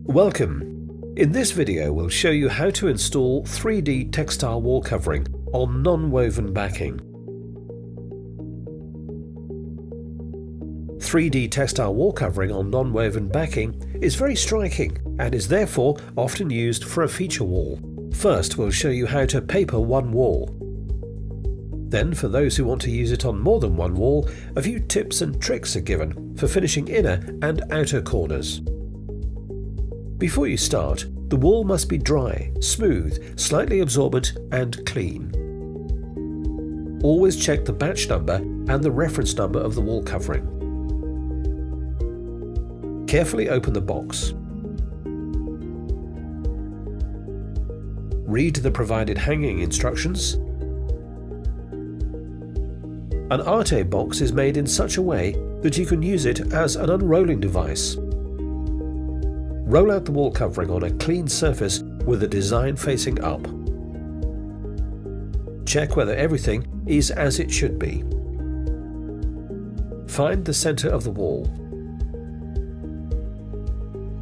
Welcome! In this video we'll show you how to install 3D textile wall covering on non-woven backing. 3D textile wall covering on non-woven backing is very striking and is therefore often used for a feature wall. First we'll show you how to paper one wall. Then, for those who want to use it on more than one wall, a few tips and tricks are given for finishing inner and outer corners. Before you start, the wall must be dry, smooth, slightly absorbent and clean. Always check the batch number and the reference number of the wall covering. Carefully open the box. Read the provided hanging instructions. An Arte box is made in such a way that you can use it as an unrolling device. Roll out the wall covering on a clean surface with the design facing up. Check whether everything is as it should be. Find the center of the wall.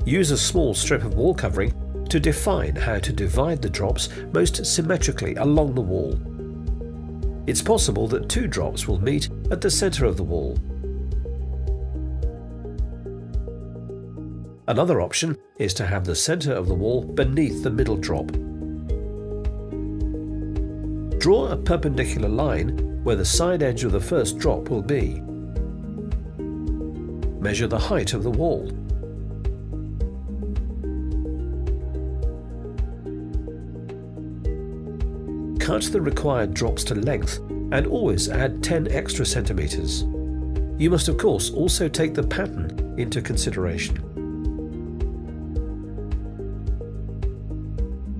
Use a small strip of wall covering to define how to divide the drops most symmetrically along the wall. It's possible that two drops will meet at the center of the wall. Another option is to have the center of the wall beneath the middle drop. Draw a perpendicular line where the side edge of the first drop will be. Measure the height of the wall. Cut the required drops to length and always add 10 extra centimeters. You must of course also take the pattern into consideration.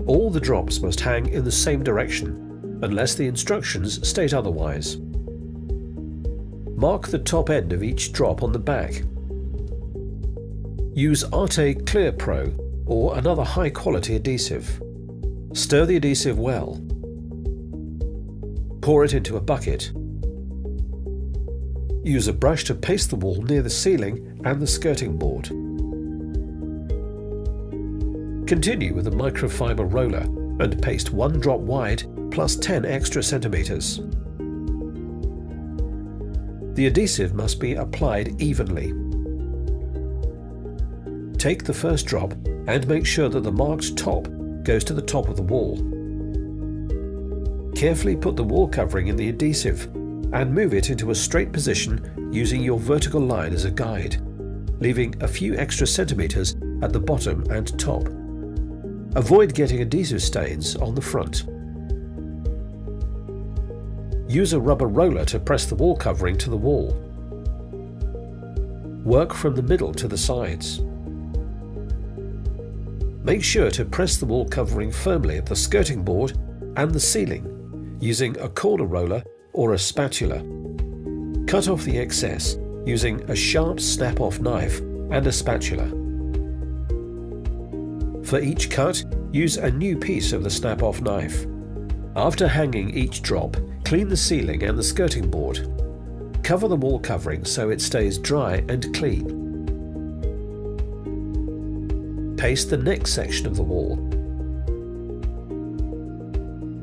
All the drops must hang in the same direction, unless the instructions state otherwise. Mark the top end of each drop on the back. Use Arte Clear Pro or another high-quality adhesive. Stir the adhesive well. Pour it into a bucket. Use a brush to paste the wall near the ceiling and the skirting board. Continue with a microfiber roller and paste one drop wide plus 10 extra centimeters. The adhesive must be applied evenly. Take the first drop and make sure that the marked top goes to the top of the wall. Carefully put the wall covering in the adhesive and move it into a straight position using your vertical line as a guide, leaving a few extra centimeters at the bottom and top. Avoid getting adhesive stains on the front. Use a rubber roller to press the wall covering to the wall. Work from the middle to the sides. Make sure to press the wall covering firmly at the skirting board and the ceiling using a corner roller or a spatula. Cut off the excess using a sharp snap-off knife and a spatula. For each cut, use a new piece of the snap-off knife. After hanging each drop, clean the ceiling and the skirting board. Cover the wall covering so it stays dry and clean. Paste the next section of the wall.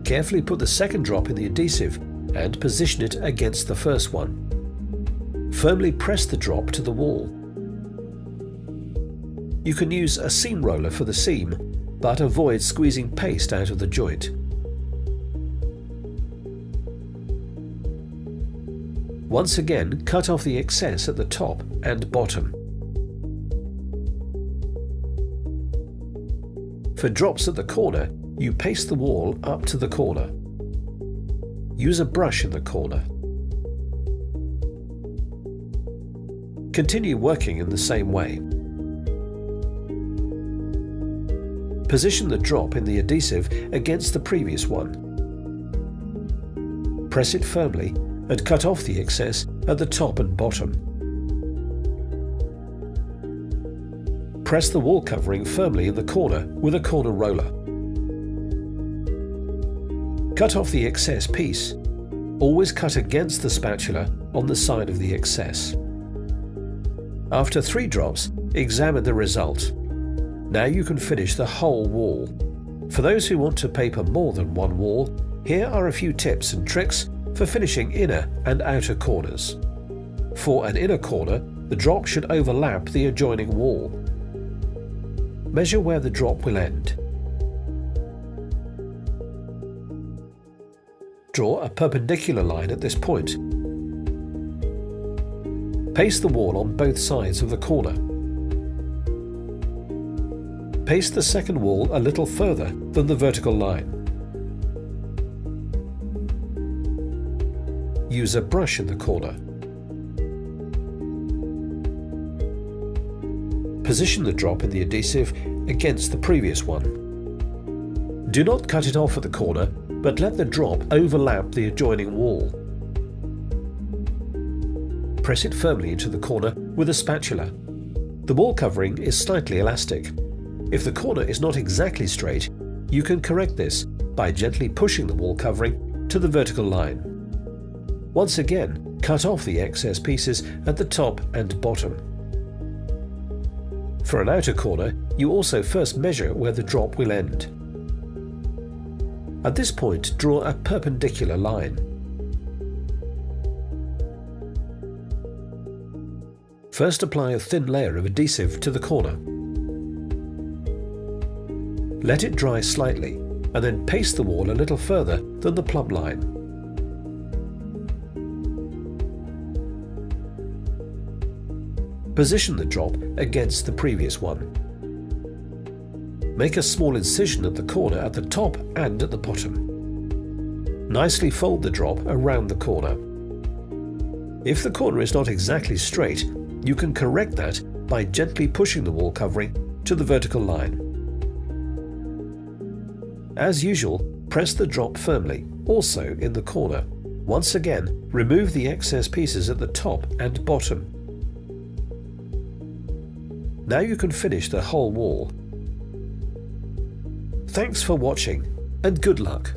Carefully put the second drop in the adhesive and position it against the first one. Firmly press the drop to the wall. You can use a seam roller for the seam, but avoid squeezing paste out of the joint. Once again, cut off the excess at the top and bottom. For drops at the corner, you paste the wall up to the corner. Use a brush in the corner. Continue working in the same way. Position the drop in the adhesive against the previous one. Press it firmly and cut off the excess at the top and bottom. Press the wall covering firmly in the corner with a corner roller. Cut off the excess piece. Always cut against the spatula on the side of the excess. After 3 drops, examine the result. Now you can finish the whole wall. For those who want to paper more than one wall, here are a few tips and tricks for finishing inner and outer corners. For an inner corner, the drop should overlap the adjoining wall. Measure where the drop will end. Draw a perpendicular line at this point. Paste the wall on both sides of the corner. Paste the second wall a little further than the vertical line. Use a brush in the corner. Position the drop in the adhesive against the previous one. Do not cut it off at the corner, but let the drop overlap the adjoining wall. Press it firmly into the corner with a spatula. The wall covering is slightly elastic. If the corner is not exactly straight, you can correct this by gently pushing the wall covering to the vertical line. Once again, cut off the excess pieces at the top and bottom. For an outer corner, you also first measure where the drop will end. At this point, draw a perpendicular line. First, apply a thin layer of adhesive to the corner. Let it dry slightly, and then paste the wall a little further than the plumb line. Position the drop against the previous one. Make a small incision at the corner at the top and at the bottom. Nicely fold the drop around the corner. If the corner is not exactly straight, you can correct that by gently pushing the wall covering to the vertical line. As usual, press the drop firmly, also in the corner. Once again, remove the excess pieces at the top and bottom. Now you can finish the whole wall. Thanks for watching, and good luck!